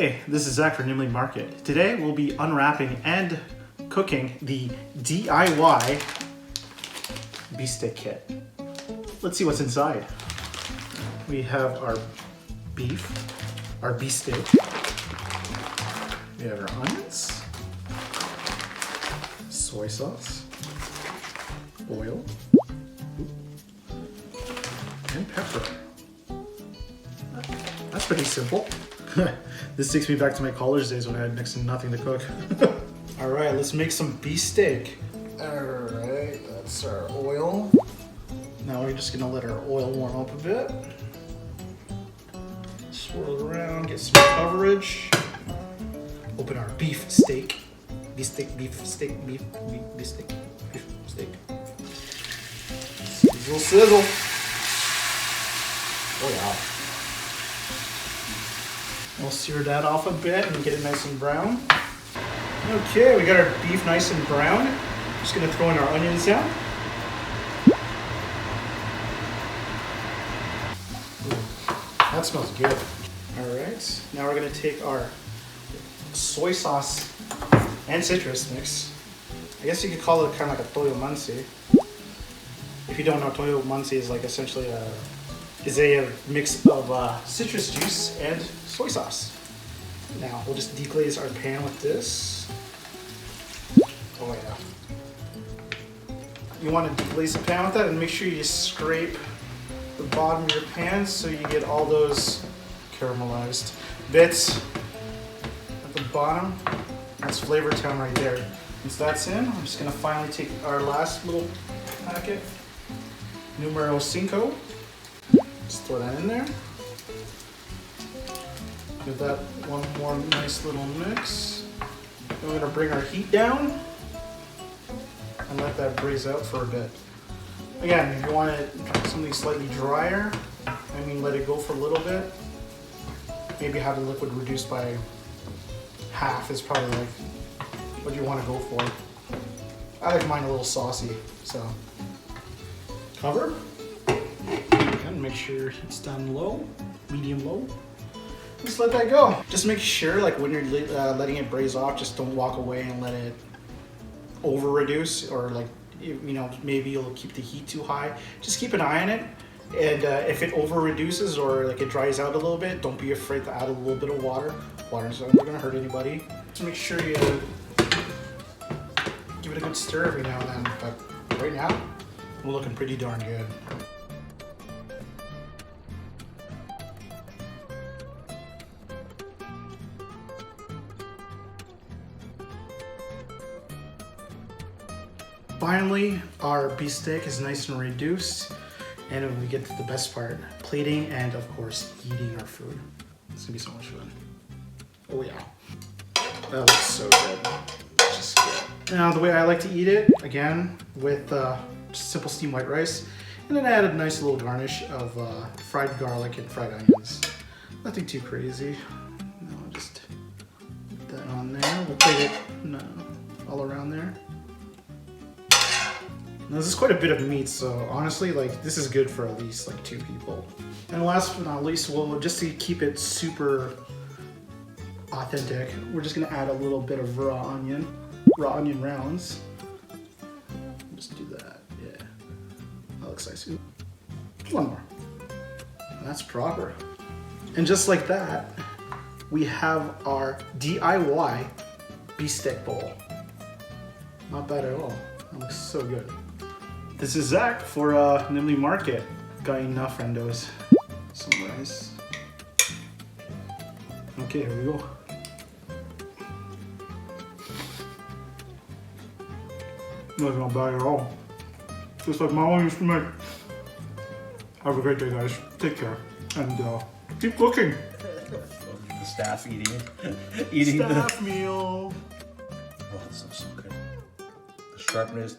Hey, this is Zach for Nimbly Market. Today we'll be unwrapping and cooking the DIY Bistek Kit. Let's see what's inside. We have our beef, our beefsteak. We have our onions, soy sauce, oil, and pepper. That's pretty simple. This takes me back to my college days when I had next to nothing to cook. All right, let's make some beefsteak. All right, that's our oil. Now we're just gonna let our oil warm up a bit. Swirl it around, get some coverage. Open our beef steak. Beef steak. Sizzle, sizzle. Oh yeah. We'll sear that off a bit and get it nice and brown. Okay, we got our beef nice and brown. Just gonna throw in our onions now. Ooh, that smells good. All right, now we're gonna take our soy sauce and citrus mix. I guess you could call it kind of like a toyo mansi. If you don't know, toyo mansi is like essentially a mix of citrus juice and soy sauce. Now we'll just deglaze our pan with this. Oh yeah. You want to deglaze the pan with that and make sure you just scrape the bottom of your pan so you get all those caramelized bits at the bottom. That's Flavor Town right there. Once that's in, I'm just gonna finally take our last little packet, numero 5. Just throw that in there. Give that one more nice little mix. Then we're gonna bring our heat down and let that braise out for a bit. Again, if you want it something slightly drier, let it go for a little bit. Maybe have the liquid reduced by half is probably like what you want to go for. I like mine a little saucy, so cover. And make sure it's done low, medium low. Just let that go. Just make sure, like when you're letting it braise off, just don't walk away and let it over reduce, or like maybe you'll keep the heat too high. Just keep an eye on it, and if it over reduces or like it dries out a little bit, don't be afraid to add a little bit of water. Water's not gonna hurt anybody. Just make sure you give it a good stir every now and then. But right now, we're looking pretty darn good. Finally, our beefsteak is nice and reduced, and we get to the best part, plating and of course eating our food. It's gonna be so much fun. Oh yeah, that looks so good. Just good. Now the way I like to eat it, again, with just simple steamed white rice, and then I add a nice little garnish of fried garlic and fried onions. Nothing too crazy. No, just put that on there. We'll plate it all around there. Now, this is quite a bit of meat, so honestly, like this is good for at least like 2 people. And last but not least, just to keep it super authentic, we're just gonna add a little bit of raw onion rounds. Just do that, yeah. That looks nice. One more. And that's proper. And just like that, we have our DIY beefsteak bowl. Not bad at all. That looks so good. This is Zach for Nimbly Market. Got enough friendos. Some rice. Okay, here we go. That's not bad at all. Just like my mom used to make. Have a great day, guys. Take care. And keep cooking. The staff eating Staff meal. Oh, that sounds so good. The sharpness.